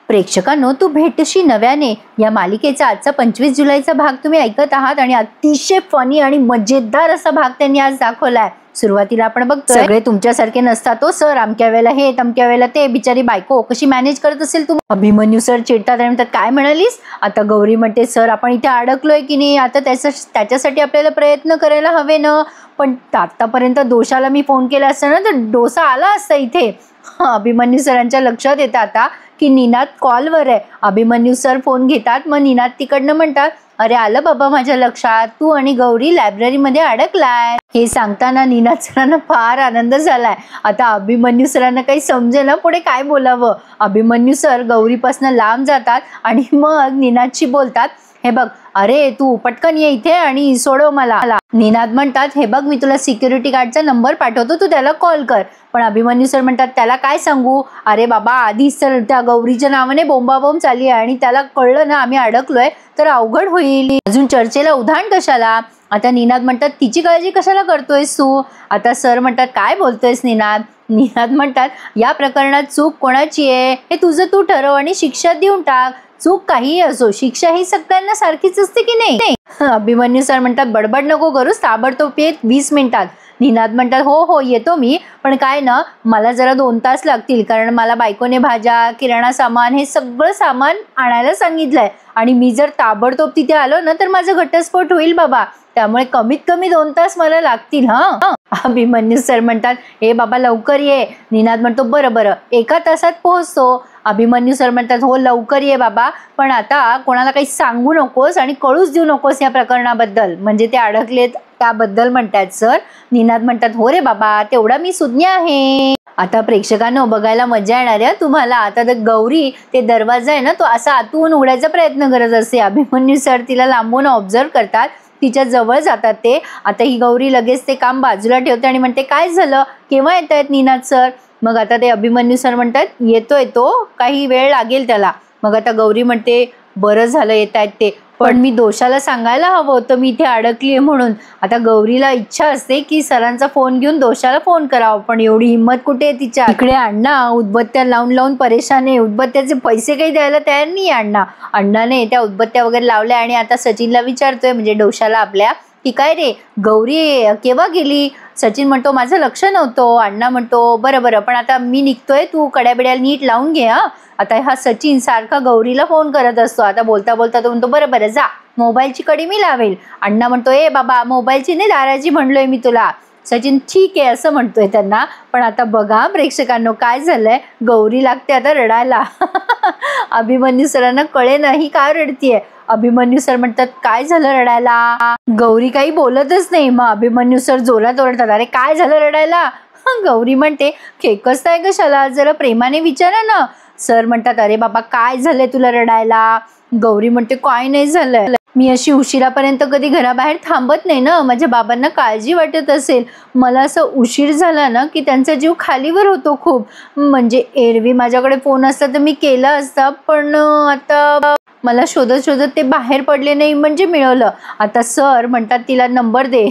प्रेक्षकांनो, तू भेटशी नव्याने या मालिकेचा आजचा 25 जुलैचा भाग तुम्ही ऐकत आहात आणि अतिशय फनी आणि मजेदार असा भाग त्यांनी आज दाखवलाय। सुरुवातीला आपण बघतोय सगळे तुमच्यासारखे नसतात तो सर, अमक्या वेळेला हे तमक्या वेळेला ते, बिचारी बायको कशी मॅनेज करत असेल तू। अभिमन्यू सर चिडतात आणि म्हणतात काय म्हणालीस? आता गौरी म्हणते सर आपण इथे अडकलोय की नाही, आता त्याच्यासाठी आपल्याला प्रयत्न करायला हवे ना, पण आतापर्यंत दोषाला मी फोन केला असता ना तर डोसा आला असता इथे। अभिमन्यू सरांच्या लक्षात येतं आता की निनाद कॉलवर आहे। अभिमन्यू सर फोन घेतात, मग निनाद तिकडनं म्हणतात अरे आलं बाबा माझ्या लक्षात, तू आणि गौरी लायब्ररीमध्ये अडकलाय। हे सांगताना निनाद सरांना फार आनंद झालाय। आता अभिमन्यू सरांना काही समजेना पुढे काय बोलावं। अभिमन्यू सर गौरीपासून लांब जातात आणि मग निनादशी बोलतात, हे बघ अरे तू पटकन ये इथे आणि सोडव मला। निनाद म्हणतात हे बघ मी तुला सिक्युरिटी गार्डचा नंबर पाठवतो, तू त्याला कॉल कर। पण अभिमन्यू सर म्हणतात त्याला काय सांगू? अरे बाबा आधीच तर त्या गौरीच्या नावाने बोंबाबोंब चालली आहे आणि त्याला कळलं ना आम्ही अडकलोय तर अवघड होईल, अजून चर्चेला उधाण कशाला। आता निनाद म्हणतात तिची काळजी कशाला करतोयस तू? आता सर म्हणतात काय बोलतोयस निनाद? निनाद म्हणतात या प्रकरणात चूक कोणाची आहे हे तुझं तू ठरव आणि शिक्षा देऊन टाक। चूक काही असो, शिक्षा ही सगळ्यांना सारखीच असते की नाही? अभिमन्यू सर म्हणतात बडबड नको करूस, ताबडतोब ये 20 मिनिटात। निनाद म्हणतात हो हो येतो मी, पण काय ना मला जरा 2 तास लागतील कारण मला बायकोने भाज्या किराणा सामान हे सगळं सामान आणायला सांगितलंय आणि मी जर ताबडतोब तिथे आलो ना तर माझा घटस्फोट होईल बाबा, त्यामुळे कमीत कमी 2 तास मला लागतील। अभिमन्यू सर म्हणतात हे बाबा लवकर ये। निनाद म्हणतो बरं बरं 1 तासात पोहोचतो। अभिमन्यू सर म्हणतात हो लवकर ये बाबा, पण आता कोणाला काही सांगू नकोस आणि कळूच देऊ नकोस या प्रकरणाबद्दल, म्हणजे ते अडकलेत त्याबद्दल म्हणतात सर। निनाद म्हणतात हो रे बाबा तेवढा मी सुज्ञ आहे। आता प्रेक्षकांनो बघायला मजा येणार आहे तुम्हाला। आता तर गौरी ते दरवाजा आहे ना तो असा आतून उघडायचा प्रयत्न करत असते। अभिमन्यू सर तिला लांबून ऑब्झर्व करतात, तिच्या जवळ जातात ते। आता ही गौरी लगेच ते काम बाजूला ठेवते आणि म्हणते काय झालं, केव्हा येत आहेत निनाद सर? मग आता ते अभिमन्यू सर म्हणतात येतोय तो, काही वेळ लागेल त्याला। मग आता गौरी म्हणते बरं झालं येत आहेत ते, पण मी दोषाला सांगायला हवं होतं मी इथे अडकलीये म्हणून। आता गौरीला इच्छा असते की सरांचा फोन घेऊन दोषाला फोन करावा, पण एवढी हिंमत कुठे आहे तिच्या। इकडे अण्णा उदबत्त्या लावून लावून परेशान आहे, उदबत्त्याचे पैसे काही द्यायला तयार नाही अण्णा। अण्णाने त्या उदबत्त्या वगैरे लावल्या आणि आता सचिनला विचारतोय म्हणजे दोषाला आपल्या की काय रे गौरी केव्हा गेली? सचिन म्हणतो माझं लक्ष नव्हतं। अण्णा म्हणतो बरं बरं पण आता मी निघतोय, तू कड्याबिड्या नीट लावून घे। आता हा सचिन सारखा गौरीला फोन करत असतो। आता बोलता बोलता तो म्हणतो बरं बरं जा, मोबाईलची कडी मी लावेल। अण्णा म्हणतो ए बाबा मोबाईलची नाही दाराची म्हणलोय मी तुला। सचिन ठीक आहे असं म्हणतोय त्यांना। पण आता बघा प्रेक्षकांनो काय झालंय, गौरी लागते आता रडायला। अभिमन्यू सरांना कळे नाही काय रडतीये। अभिमन्यू सर म्हणतात काय झालं रडायला? गौरी काही बोलतच नाही। मग अभिमन्यू सर जोरात ओरडतात अरे काय झालं रडायला? गौरी म्हणते खेकसताय कशाला, जरा प्रेमाने विचारा ना। सर म्हणतात अरे बाबा काय झालंय तुला रडायला? गौरी म्हणते काय नाही झालंय, मी अशी उशिरापर्यंत कधी घराबाहेर थांबत नाही ना, माझ्या बाबांना काळजी वाटत असेल। मला असं उशीर झाला ना की त्यांचा जीव खालीवर होतो खूप, म्हणजे एरवी माझ्याकडे फोन असता तर मी केला असता, पण आता मला शोधत शोधत ते बाहेर पडले नाही म्हणजे मिळवलं। आता सर म्हणतात तिला नंबर दे।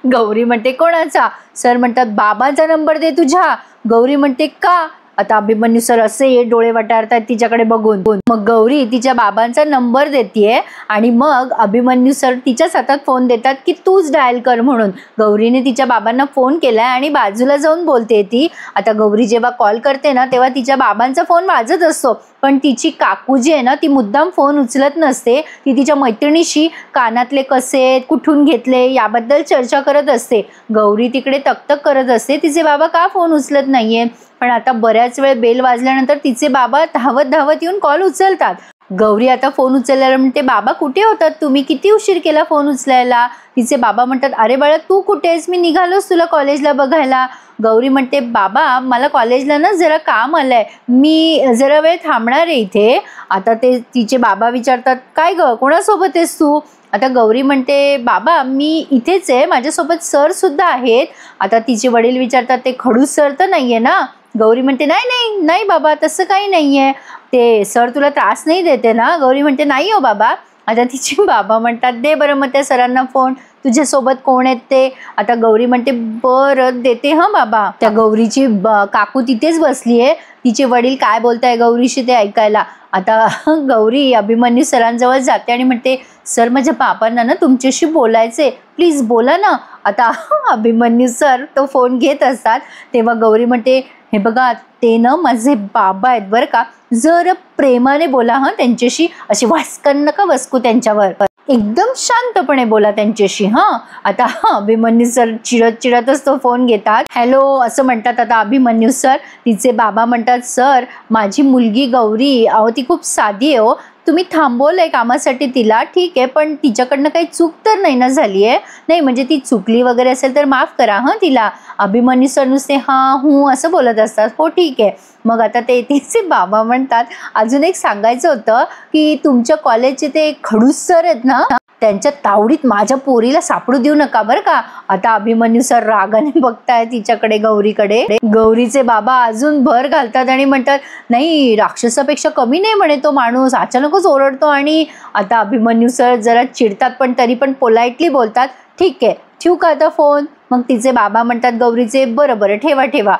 गौरी म्हणते कोणाचा? सर म्हणतात बाबांचा नंबर दे तुझ्या। गौरी म्हणते का? आता अभिमन्यू सर असे डोळे वटारतात तिच्याकडे बघून। मग गौरी तिच्या बाबांचा नंबर देतीये आणि मग अभिमन्यू सर तिच्याच हातात फोन देतात की तूच डायल कर म्हणून। गौरीने तिच्या बाबांना फोन केलाय आणि बाजूला जाऊन बोलते ती। आता गौरी जेव्हा कॉल करते ना तेव्हा तिच्या बाबांचा फोन वाजत असतो, पण तिची काकू जी आहे ना ती मुद्दाम फोन उचलत नसते। ती तिच्या मैत्रिणीशी कानातले कसे कुठून घेतले याबद्दल चर्चा करत असते। गौरी तिकडे तकतक करत असते तिचे बाबा का फोन उचलत नाहीये। पण आता बऱ्याच वेळ बेल वाजल्यानंतर तिचे बाबा धावत धावत येऊन कॉल उचलतात। गौरी आता फोन उचलल्यावर म्हणते बाबा कुठे होतात तुम्ही, किती उशीर केला फोन उचलायला? तिचे बाबा म्हणतात अरे बाळा तू कुठेस, मी निघालोस तुला कॉलेजला बघायला। गौरी म्हणते बाबा मला कॉलेजला ना जरा काम आलंय, मी जरा वेळ थांबणार आहे इथे। आता ते तिचे बाबा विचारतात काय ग कोणासोबत आहेस तू? आता गौरी म्हणते बाबा मी इथेच आहे, माझ्यासोबत सर सुद्धा आहेत। आता तिचे वडील विचारतात ते खडूस सर तर नाहीये ना? गौरी म्हणते नाही नाही नाही बाबा तसं काही नाहीये, ते सर तुला त्रास नाही देते ना? गौरी म्हणते नाही हो बाबा। आता तिचे बाबा म्हणतात दे बरं मग त्या सरांना फोन, तुझ्यासोबत कोण आहेत ते. आता गौरी म्हणते बरं देते हा बाबा. त्या गौरीची काकू तिथेच बसलीये, तिचे वडील काय बोलताय गौरीशी ते ऐकायला. आता गौरी अभिमन्यू सरांजवळ जाते आणि म्हणते सर माझ्या बाबांना ना तुमच्याशी बोलायचे, प्लीज बोला ना. आता अभिमन्यू सर तो फोन घेत असतात तेव्हा गौरी म्हणते हे बघा ते ना माझे बाबा आहेत बरं का, जर प्रेमाने बोला हा त्यांच्याशी, अशी वास्कन नका वसकू त्यांच्यावर, एकदम शांतपणे बोला त्यांच्याशी हा. आता अभिमन्यू सर चिडतच तो फोन घेतात. हॅलो असं म्हणतात. आता अभिमन्यू सर, तिचे बाबा म्हणतात सर माझी मुलगी गौरी अहो ती खूप साधी आहे हो, तुम्ही थांबवलंय कामासाठी तिला ठीक आहे, पण तिच्याकडनं काही चूक तर नाही ना झाली आहे, नाही म्हणजे ती चुकली वगैरे असेल तर माफ करा हां तिला. अभिमन्यू सर नुसते हां हूं असं बोलत असतात. हो ठीक आहे. मग आता ते तिचे बाबा म्हणतात अजून एक सांगायचं होतं की तुमच्या कॉलेजचे ते खडूस सर आहेत ना, त्यांच्या तावडीत माझ्या पोरीला सापडू देऊ नका बरं का. आता अभिमन्यू सर रागाने बघताय तिच्याकडे गौरीकडे. गौरीचे बाबा अजून भर घालतात आणि म्हणतात नाही राक्षसापेक्षा कमी नाही म्हणे तो माणूस, अचानकच ओरडतो. आणि आता अभिमन्यू सर जरा चिडतात पण तरी पण पोलाइटली बोलतात ठीक आहे ठेवू का आता फोन. मग तिचे बाबा म्हणतात गौरीचे बरं ठेवा ठेवा.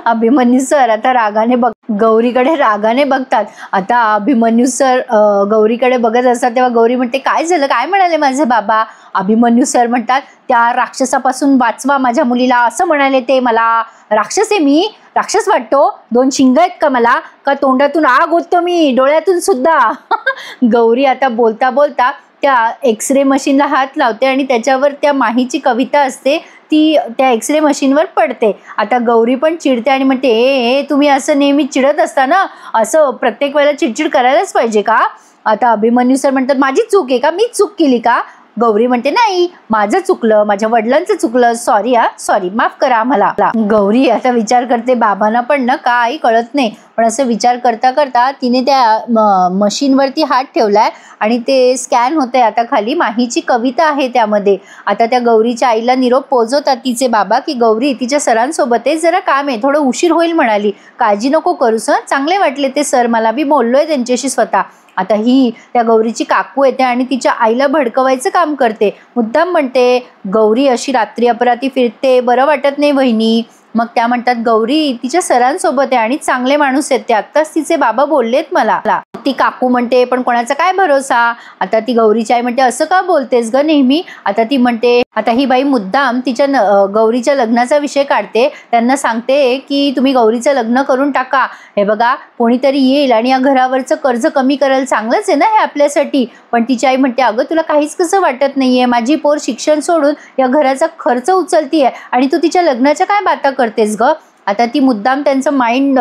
अभिमन्यू सर आता गौरीकडे रागाने बघतात. आता अभिमन्यू सर गौरीकडे बघत असतात तेव्हा गौरी म्हणते काय झालं, काय म्हणाले माझे बाबा. अभिमन्यू सर म्हणतात त्या राक्षसापासून वाचवा माझ्या मुलीला, असं म्हणाले ते. मला राक्षस आहे मी, राक्षस वाटतो, 2 शिंग आहेत का मला, का तोंडातून आग ओततो मी डोळ्यातून सुद्धा. गौरी आता बोलता बोलता त्या एक्सरे मशीनला हात लावते आणि त्याच्यावर त्या माहीची कविता असते ती त्या एक्सरे मशीनवर पडते. आता गौरी पण चिडते आणि म्हणते ए तुम्ही असं नेहमी चिडत असता ना, असं प्रत्येक वेळेला चिडचिड करायलाच पाहिजे का. आता अभिमन्यू सर म्हणतात माझी चूक आहे का, मी चूक केली का. गौरी म्हणते नाही माझं चुकलं, माझ्या वडिलांचं चुकलं, सॉरी सॉरी माफ करा आम्हाला. गौरी आता विचार करते बाबांना पण ना काही कळत नाही, पण असं विचार करता करता तिने त्या मशीनवरती हात ठेवलाय आणि ते स्कॅन होते. आता खाली माहीची कविता आहे त्यामध्ये. आता त्या गौरीच्या आईला निरोप पोहोचवतात तिचे बाबा की गौरी तिच्या सरांसोबत आहे, जरा काम आहे, थोडं उशीर होईल म्हणाली, काळजी नको करूस हं, चांगले वाटले ते सर मला, मी बोललोय त्यांच्याशी स्वतः. आता ही त्या गौरीची काकू येते आणि तिच्या आईला भडकवायचं काम करते. मुद्दाम म्हणते गौरी अशी रात्री अपरात्री फिरते, बरं वाटत नाही वहिनी. मग त्या म्हणतात गौरी तिच्या सरांसोबत आहे आणि चांगले माणूस आहेत ते, आत्ताच तिचे बाबा बोललेत मला. ती काकू म्हणते पण कोणाचा काय भरोसा. आता ती गौरीची आई म्हणते असं का बोलतेस ग नेहमी. आता ती म्हणते आता ही बाई मुद्दाम तिच्या गौरीच्या लग्नाचा विषय काढते, त्यांना सांगते की तुम्ही गौरीचं लग्न करून टाका, हे बघा कोणीतरी येईल आणि या घरावरचं कर्ज कमी करायला, चांगलंच आहे ना हे आपल्यासाठी. पण तिची आई म्हणते अगं तुला काहीच कसं वाटत नाहीये, माझी पोर शिक्षण सोडून या घराचा खर्च उचलतीये आणि तू तिच्या लग्नाच्या काय बाता करतेस ग. आता ती मुद्दाम त्यांचं माइंड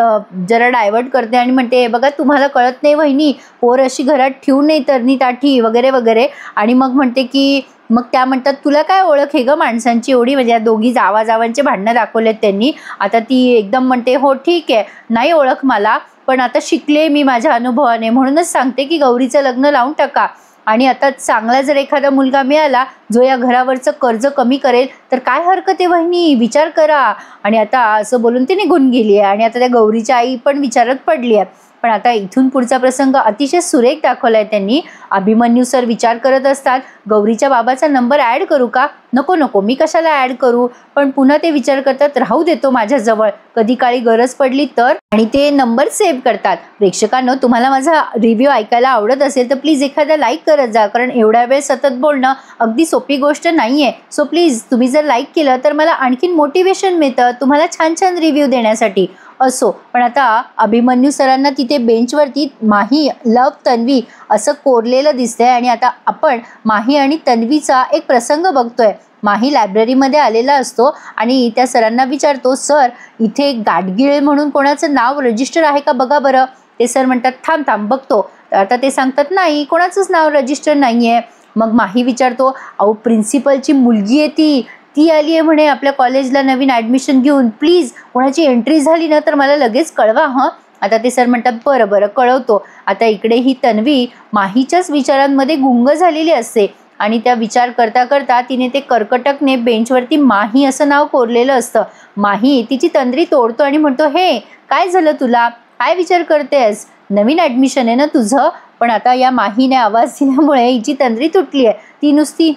जरा डायव्हर्ट करते आणि म्हणते बघा तुम्हाला कळत नाही वहिनी, पोर अशी घरात ठेवून नाही तरणी ताठी वगैरे वगैरे. आणि मग म्हणते की मग त्या म्हणतात तुला काय ओळख आहे ग माणसांची एवढी, म्हणजे या दोघी जावाजावांचे भांडणं दाखवलेत त्यांनी. आता ती एकदम म्हणते हो ठीक आहे नाही ओळख मला, पण आता शिकले मी माझ्या अनुभवाने, म्हणूनच सांगते की गौरीचं लग्न लावून टाका. आणि आता चांगला जर एखादा मुलगा मिळाला जो या घरावरचं कर्ज कमी करेल तर काय हरकत आहे वहिनी, विचार करा. आणि आता असं बोलून ती निघून गेली आहे. आणि आता त्या गौरीची आई पण विचारात पडली आहे. पण आता इथून पुढचा प्रसंग अतिशय सुरेख दाखवलाय त्यांनी. अभिमन्यू सर विचार करत असतात गौरीच्या बाबाचा नंबर ॲड करू का, नको मी कशाला ॲड करू, पण पुन्हा ते विचार करतात राहू देतो माझ्याजवळ, कधी काळी गरज पडली तर. आणि ते नंबर सेव्ह करतात. प्रेक्षकांनो तुम्हाला माझा रिव्ह्यू ऐकायला आवडत असेल तर प्लीज एखादा लाईक करत जा, कारण एवढ्या वेळ सतत बोलणं अगदी सोपी गोष्ट नाहीये. सो प्लीज तुम्ही जर लाईक केलं तर मला आणखीन मोटिवेशन मिळतं तुम्हाला छान छान रिव्ह्यू देण्यासाठी. असो पण आता अभिमन्यू सरांना तिथे बेंचवरती माही लव तन्वी असं कोरलेलं दिसतंय. आणि आता आपण माही आणि तन्वीचा एक प्रसंग बघतोय. माही लायब्ररीमध्ये आलेला असतो आणि त्या सरांना विचारतो सर इथे गाडगिळ म्हणून कोणाचं नाव रजिस्टर आहे का बघा बरं. ते सर म्हणतात थांब बघतो. आता ते सांगतात नाही कोणाचंच नाव रजिस्टर नाही आहे. मग माही विचारतो अहो प्रिन्सिपलची मुलगी आहे ती आली आहे म्हणे आपल्या कॉलेजला नवीन ॲडमिशन घेऊन, प्लीज कोणाची एंट्री झाली ना तर मला लगेच कळवा हं. आता ते सर म्हणतात बरं कळवतो. आता इकडे ही तन्वी माहीच्याच विचारांमध्ये गुंग झालेली असते आणि त्या विचार करता करता तिने ते कर्कटकने बेंचवरती माही असं नाव कोरलेलं असतं. माही तिची तंद्री तोडतो आणि म्हणतो हे काय झालं तुला, काय विचार करतेस, नवीन ॲडमिशन आहे ना तुझं, पण आता या माहीने आवाज दिल्यामुळे हिची तंद्री तुटली आहे. ती नुसती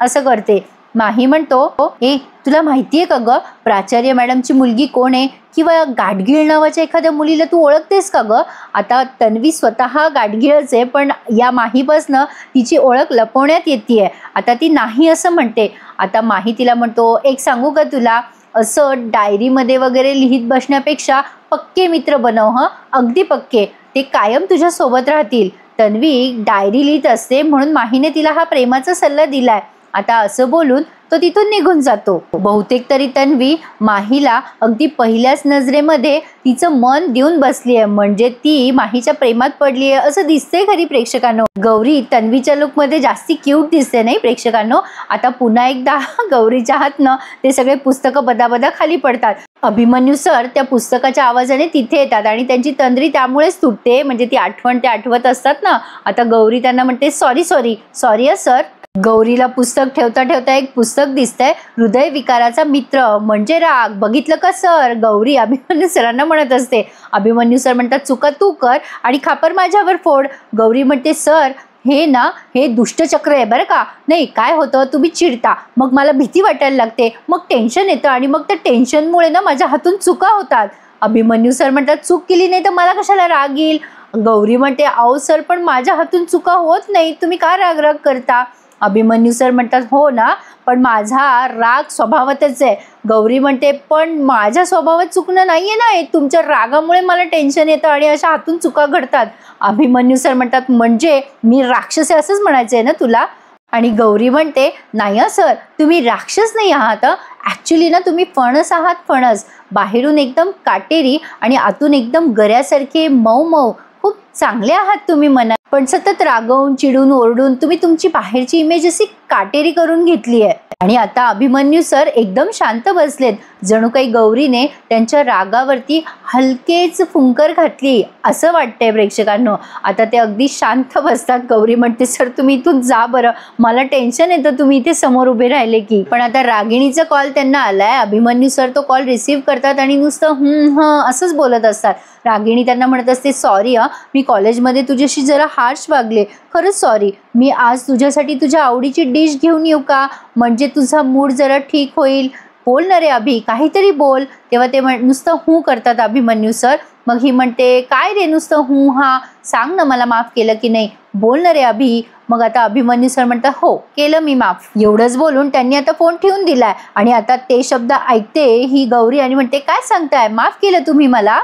असं करते. माही म्हणतो, ए तुला माहितीये का ग प्राचार्य मॅडमची मुलगी कोण आहे, किंवा गाडगीळ नावाच्या एखाद्या मुलीला तू ओळखतेस का ग? आता तन्वी स्वतः गाडगीळच आहे, पण या माहीपासनं तिची ओळख लपवण्यात येते. आता ती नाही असं म्हणते. आता माही तिला म्हणतो, एक सांगू का तुला, असं डायरीमध्ये वगैरे लिहित बसण्यापेक्षा पक्के मित्र बनव. अगदी पक्के, ते कायम तुझ्या सोबत राहतील. तन्वी डायरी लिहित असते म्हणून माहीने तिला हा प्रेमाचा सल्ला दिलाय. आता असं बोलून तो तिथून निघून जातो. बहुतेक तरी तन्वी माहीला अगदी पहिल्याच नजरेमध्ये तिचं मन देऊन बसली आहे, म्हणजे ती माहीच्या प्रेमात पडली आहे असं दिसतंय खरी प्रेक्षकांनो. गौरी तन्वीच्या लुकमध्ये जास्ती क्यूट दिसते नाही प्रेक्षकांनो. आता पुन्हा एकदा गौरीच्या हातनं ते सगळे पुस्तकं बदाबदा खाली पडतात. अभिमन्यू सर त्या पुस्तकाच्या आवाजाने तिथे येतात आणि त्यांची तंद्री त्यामुळेच तुटते, म्हणजे ती आठवण ते आठवत असतात ना. आता गौरी त्यांना म्हणते, सॉरी सॉरी सॉरी सर. गौरीला पुस्तक ठेवता ठेवता एक पुस्तक दिसतंय, हृदय विकाराचा मित्र म्हणजे राग. बघितलं का सर? गौरी अभिमन्यू सरांना म्हणत असते. अभिमन्यू सर म्हणतात, चुका तू कर आणि खापर माझ्यावर फोड. गौरी म्हणते, सर हे दुष्टचक्र आहे बरं का. नाही काय होतं, तुम्ही चिडता, मग मला भीती वाटायला लागते, मग टेन्शन येतं आणि मग त्या टेन्शनमुळे ना माझ्या हातून चुका होतात. अभिमन्यू सर म्हणतात, चूक केली नाही तर मला कशाला राग येईल? गौरी म्हणते, अहो सर पण माझ्या हातून चुका होत नाही, तुम्ही का राग करता? अभिमन्यू सर म्हणतात, हो ना, पण माझा राग स्वभावातच आहे. गौरी म्हणते, पण माझ्या स्वभावात चुकणं नाहीये ना, तुमच्या रागामुळे मला टेन्शन येतं आणि अशा हातून चुका घडतात. अभिमन्यू सर म्हणतात, म्हणजे मी राक्षस आहे असंच म्हणायचंय ना तुला? आणि गौरी म्हणते, नाही सर, तुम्ही राक्षस नाही आहात. ॲक्च्युली ना तुम्ही फणस आहात, फणस. बाहेरून एकदम काटेरी आणि आतून एकदम गऱ्यासारखे मऊ मऊ. खूप चांगले आहात तुम्ही मनात, पण सतत रागवून चिडून ओरडून तुम्ही तुमची बाहेरची इमेज अशी काटेरी करून घेतली आहे. आणि आता अभिमन्यू सर एकदम शांत बसलेत, जणू काही गौरीने त्यांच्या रागावरती हलकेच फुंकर घातली असं वाटतंय प्रेक्षकांनो. आता ते अगदी शांत बसतात. गौरी म्हणते, सर तुम्ही इथून जा बरं, मला टेन्शन येतं तुम्ही इथे समोर उभे राहिले की. पण आता रागिणीचा कॉल त्यांना आलाय. अभिमन्यू सर तो कॉल रिसीव्ह करतात आणि नुसतं असंच बोलत असतात. रागिणी त्यांना म्हणत असते, सॉरी मी कॉलेजमध्ये तुझ्याशी जरा हार्श वागले, खरंच सॉरी. मी आज तुझ्यासाठी तुझ्या आवडीची डिश घेऊन येऊ का, म्हणजे तुझा मूड जरा ठीक होईल? बोल ना रे अभि, काहीतरी बोल. तेव्हा ते नुसतं करतात अभिमन्यू सर. मग ही म्हणते, काय रे नुसतं हा, सांग ना मला माफ केलं की नाही, बोल ना रे अभि. मग आता अभिमन्यू सर म्हणतात, हो केलं मी माफ. एवढंच बोलून त्यांनी आता फोन ठेवून दिलाय आणि आता ते शब्द ऐकते ही गौरी आणि म्हणते, काय सांगताय, माफ केलं तुम्ही मला?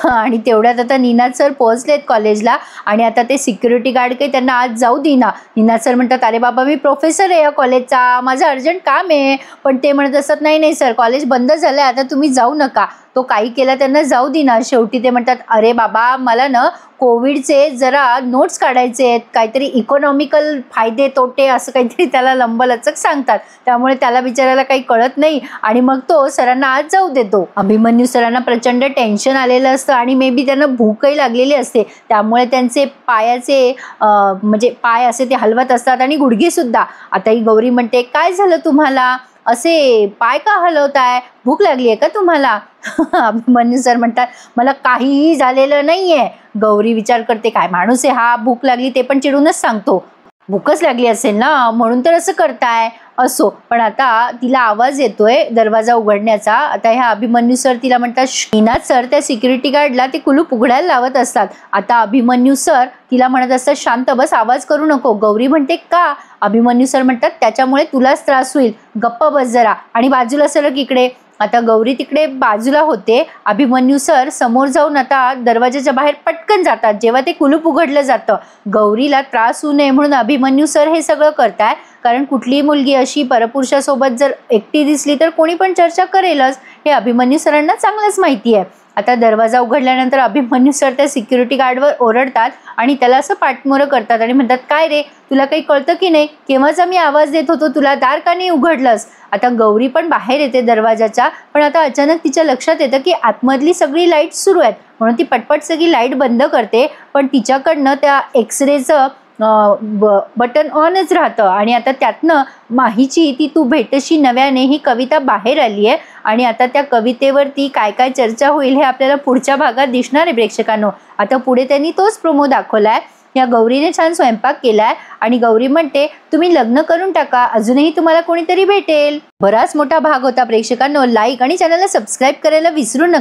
आणि तेवढ्यात आता निनाद सर पोहोचलेत कॉलेजला आणि आता ते सिक्युरिटी गार्ड काही त्यांना आज जाऊ देना. निनाद सर म्हणतात, अरे बाबा मी प्रोफेसर आहे या कॉलेजचा, माझं अर्जंट काम आहे. पण ते म्हणत असतात, नाही सर कॉलेज बंद झालंय, आता तुम्ही जाऊ नका. तो काही केला त्यांना जाऊ देना. शेवटी ते म्हणतात, अरे बाबा मला ना कोविडचे जरा नोट्स काढायचे आहेत, काहीतरी इकॉनॉमिकल फायदे तोटे असं काहीतरी त्याला लंबलचक सांगतात. त्यामुळे त्याला बिचारायला काही कळत नाही आणि मग तो सरांना आज जाऊ देतो. अभिमन्यू सरांना प्रचंड टेन्शन आलेलं असतं आणि मे बी त्यांना भूकही लागलेली असते, त्यामुळे त्यांचे पायाचे म्हणजे पाय असे ते हलवत असतात आणि गुडघे सुद्धा. आता ही गौरी म्हणते, काय झालं तुम्हाला, असे पाय का हलवताय, भूक लागली आहे का तुम्हाला? अभिमन्यू सर म्हणतात, मला काहीही झालेलं नाहीये. गौरी विचार करते, काय माणूस आहे हा, भूक लागली ते पण चिडूनच सांगतो. भूकच लागली असेल ना म्हणून तर असं करताय. असो, पण आता तिला आवाज येतोय दरवाजा उघडण्याचा. आता ह्या अभिमन्यू सर तिला म्हणतात, निनाद सर त्या सिक्युरिटी गार्डला ते कुलूप उघडायला लावत असतात. आता अभिमन्यू सर तिला म्हणत असतात, शांत बस, आवाज करू नको. गौरी म्हणते, का? अभिमन्यू सर म्हणतात, त्याच्यामुळे तुलाच त्रास होईल, गप्प बस जरा आणि बाजूला सरक इकडे. आता गौरी तिकडे बाजूला होते. अभिमन्यू सर समोर जाऊन आता दरवाजाच्या बाहेर पटकन जातात जेव्हा ते कुलूप उघडलं जातं. गौरीला त्रास होऊ नये म्हणून अभिमन्यू सर हे सगळं करताय, कारण कुठलीही मुलगी अशी परपुरुषासोबत जर एकटी दिसली तर कोणी पण चर्चा करेलच, हे अभिमन्यू सरांना चांगलंच माहिती आहे. आता दरवाजा उघडल्यानंतर अभिमन्यू सर त्या सिक्युरिटी गार्डवर ओरडतात आणि त्याला असं पाठमोरं करतात आणि म्हणतात, काय रे तुला काही कळतं की नाही, केव्हाचा मी आवाज देत होतो तुला, दार का नाही उघडलंस? आता गौरी पण बाहेर येते दरवाजाच्या, पण आता अचानक तिच्या लक्षात येतं की आतमधली सगळी लाईट सुरू आहेत, म्हणून ती पटपट सगळी लाईट बंद करते. पण तिच्याकडनं त्या एक्सरेचं बटन ऑनच राहतं आणि आता त्यातनं माहीची ती तू भेटशी नव्याने ही कविता बाहेर आली आहे आणि आता त्या कवितेवरती काय काय चर्चा होईल हे आपल्याला पुढच्या भागात दिसणार आहे प्रेक्षकांनो. आता पुढे त्यांनी तोच प्रोमो दाखवलाय. या गौरीने छान स्वयंपाक केलाय आणि गौरी म्हणते तुम्ही लग्न करून टाका, अजूनही तुम्हाला कोणीतरी भेटेल. बराच मोठा भाग होता प्रेक्षकांनो. लाईक आणि चॅनलला सबस्क्राईब करायला विसरू नका.